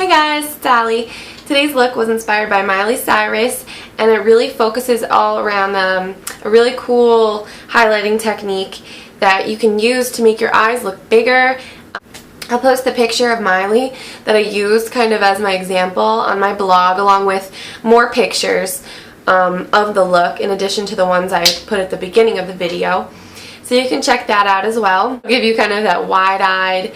Hi guys, it's Allie. Today's look was inspired by Miley Cyrus, and it really focuses all around a really cool highlighting technique that you can use to make your eyes look bigger. I'll post the picture of Miley that I used kind of as my example on my blog, along with more pictures of the look in addition to the ones I put at the beginning of the video. So you can check that out as well. I'll give you kind of that wide-eyed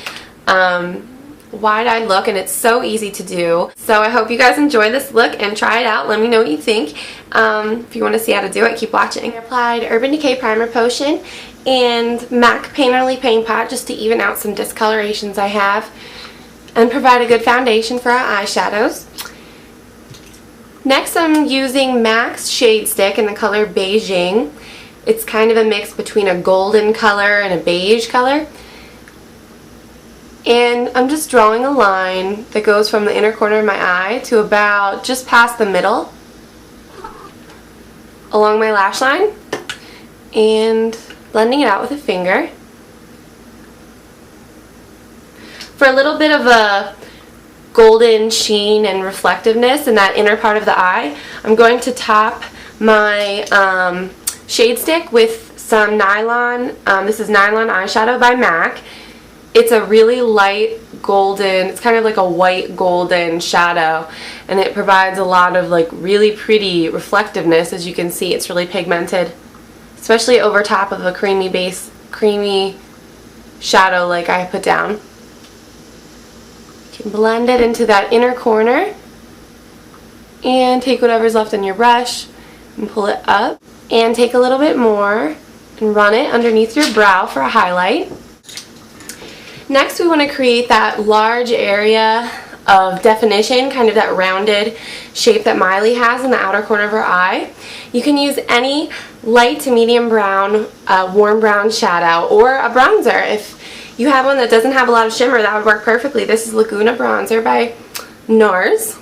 look, and it's so easy to do. So I hope you guys enjoy this look and try it out. Let me know what you think. If you want to see how to do it, keep watching. I applied Urban Decay Primer Potion and MAC Painterly Paint Pot just to even out some discolorations I have and provide a good foundation for our eyeshadows. Next, I'm using MAC's Shade Stick in the color Beijing. It's kind of a mix between a golden color and a beige color. And I'm just drawing a line that goes from the inner corner of my eye to about just past the middle along my lash line and blending it out with a finger. For a little bit of a golden sheen and reflectiveness in that inner part of the eye, I'm going to top my shade stick with some Nylon, this is Nylon Eyeshadow by MAC. It's a really light golden, it's kind of like a white golden shadow, and it provides a lot of like really pretty reflectiveness. As you can see, it's really pigmented, especially over top of a creamy shadow like I put down. You can blend it into that inner corner and take whatever's left on your brush and pull it up, and take a little bit more and run it underneath your brow for a highlight. Next, we want to create that large area of definition, kind of that rounded shape that Miley has in the outer corner of her eye. You can use any light to medium brown, warm brown shadow, or a bronzer. If you have one that doesn't have a lot of shimmer, that would work perfectly. This is Laguna Bronzer by NARS.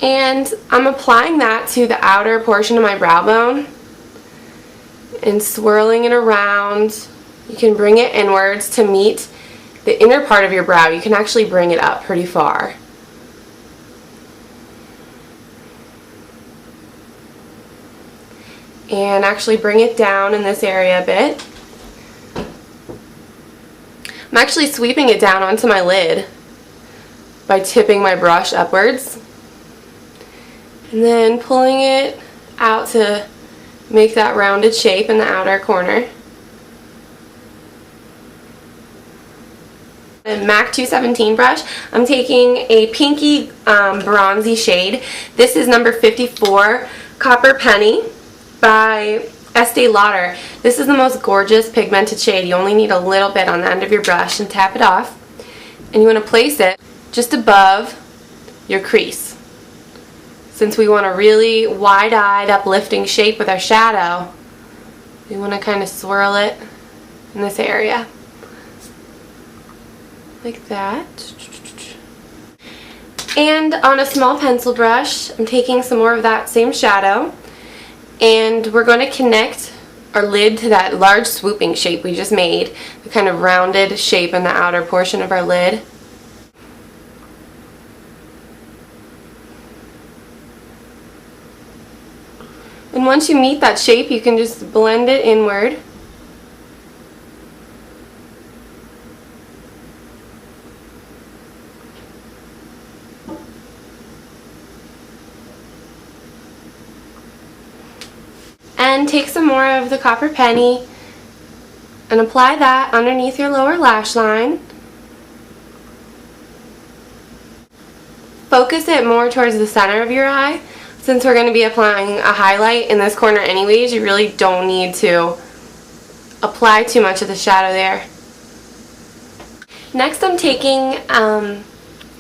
And I'm applying that to the outer portion of my brow bone and swirling it around. You can bring it inwards to meet the inner part of your brow. You can actually bring it up pretty far. And actually bring it down in this area a bit. I'm actually sweeping it down onto my lid by tipping my brush upwards and then pulling it out to make that rounded shape in the outer corner. A MAC 217 brush. I'm taking a pinky bronzy shade. This is number 54, Copper Penny by Estee Lauder. This is the most gorgeous pigmented shade. You only need a little bit on the end of your brush and tap it off. And you want to place it just above your crease. Since we want a really wide-eyed, uplifting shape with our shadow, we want to kind of swirl it in this area. Like that. And on a small pencil brush, I'm taking some more of that same shadow, and we're going to connect our lid to that large swooping shape we just made, the kind of rounded shape in the outer portion of our lid. And once you meet that shape, you can just blend it inward. And take some more of the Copper Penny and apply that underneath your lower lash line. Focus it more towards the center of your eye. Since we're going to be applying a highlight in this corner anyways, you really don't need to apply too much of the shadow there. Next, I'm taking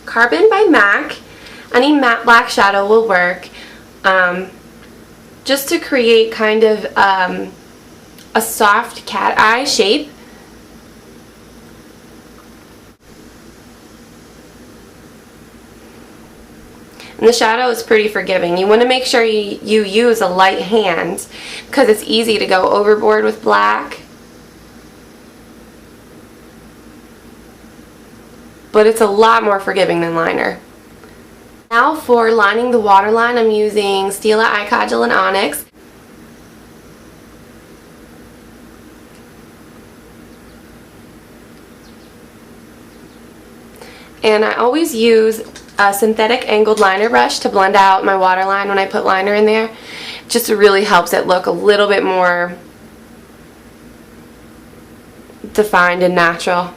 Carbon by MAC. Any matte black shadow will work. Just to create kind of a soft cat eye shape. And the shadow is pretty forgiving. You want to make sure you use a light hand because it's easy to go overboard with black. but it's a lot more forgiving than liner. Now for lining the waterline, I'm using Stila Eye Kaajal in Onyx. And I always use a synthetic angled liner brush to blend out my waterline when I put liner in there. It just really helps it look a little bit more defined and natural.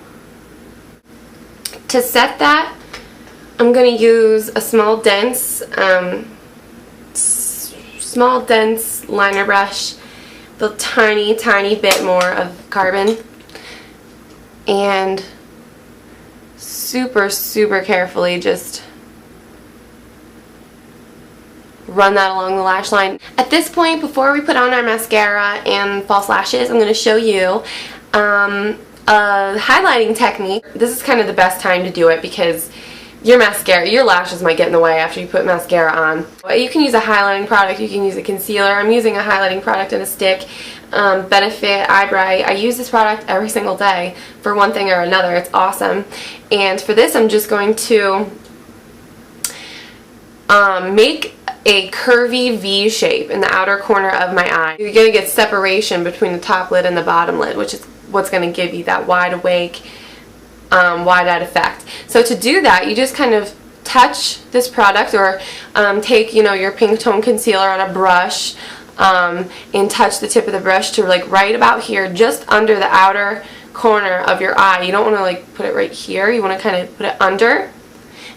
To set that, I'm going to use a small dense liner brush with a tiny bit more of carbon, and super carefully just run that along the lash line. At this point, before we put on our mascara and false lashes, I'm going to show you a highlighting technique. This is kind of the best time to do it because your lashes might get in the way after you put mascara on. You can use a highlighting product, you can use a concealer. I'm using a highlighting product in a stick, Benefit Eye Bright. I use this product every single day for one thing or another. It's awesome. And for this, I'm just going to make a curvy V shape in the outer corner of my eye. You're going to get separation between the top lid and the bottom lid, which is what's going to give you that wide awake, wide-eyed effect. So to do that, you just kind of touch this product, or take, you know, your pink tone concealer on a brush, and touch the tip of the brush to like right about here, just under the outer corner of your eye. You don't want to like put it right here. You want to kind of put it under,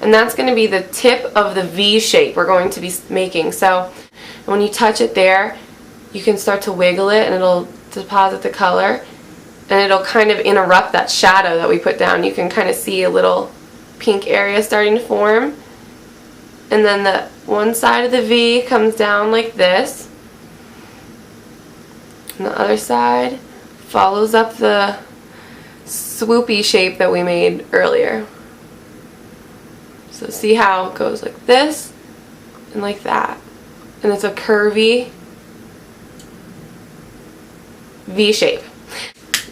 and that's going to be the tip of the V shape we're going to be making. So when you touch it there, you can start to wiggle it and it'll deposit the color, and it'll kind of interrupt that shadow that we put down. You can kind of see a little pink area starting to form, and then the one side of the V comes down like this, and the other side follows up the swoopy shape that we made earlier. So see how it goes like this and like that, and it's a curvy V shape.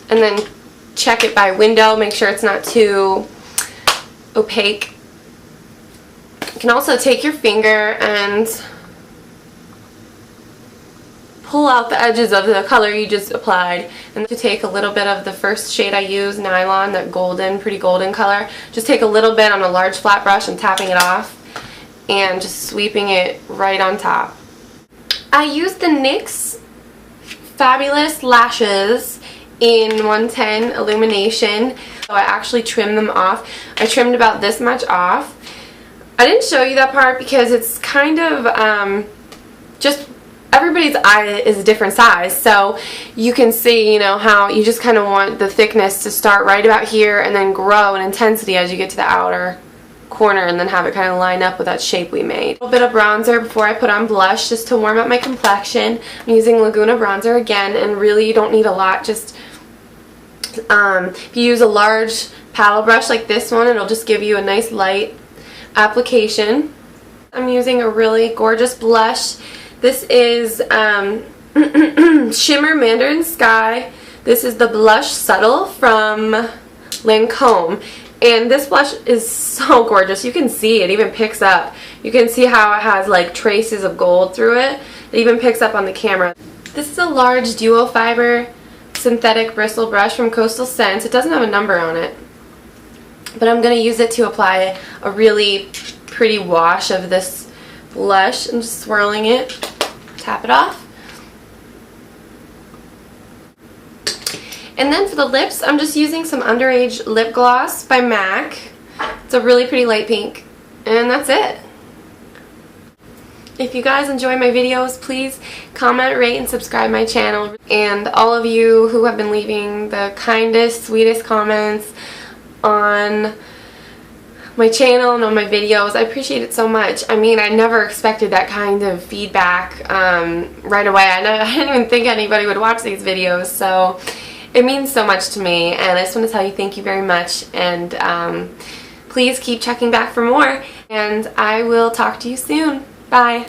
And then check it by window, make sure it's not too opaque. You can also take your finger and pull out the edges of the color you just applied, and to take a little bit of the first shade I use, Nylon, that golden, pretty golden color, just take a little bit on a large flat brush and tapping it off and just sweeping it right on top. I used the NYX Fabulous Lashes in 110 Illumination. So I actually trimmed them off. I trimmed about this much off. I didn't show you that part because it's kind of just everybody's eye is a different size, so you can see, you know, how you just kind of want the thickness to start right about here and then grow in intensity as you get to the outer corner, and then have it kind of line up with that shape we made. A little bit of bronzer before I put on blush just to warm up my complexion. I'm using Laguna Bronzer again, and really you don't need a lot. Just if you use a large paddle brush like this one, it'll just give you a nice light application. I'm using a really gorgeous blush. This is Shimmer Mandarin Sky. This is the Blush Subtle from Lancome. And this blush is so gorgeous. You can see it even picks up. You can see how it has like traces of gold through it. It even picks up on the camera. This is a large duo fiber synthetic bristle brush from Coastal Scents. It doesn't have a number on it, but I'm going to use it to apply a really pretty wash of this blush. I'm just swirling it, tap it off. And then for the lips, I'm just using some Underage Lip Gloss by MAC. It's a really pretty light pink. And that's it. If you guys enjoy my videos, please comment, rate, and subscribe my channel. And all of you who have been leaving the kindest, sweetest comments on my channel and on my videos, I appreciate it so much. I mean, I never expected that kind of feedback right away. I didn't even think anybody would watch these videos, so it means so much to me, and I just want to tell you thank you very much, and please keep checking back for more, and I will talk to you soon. Bye.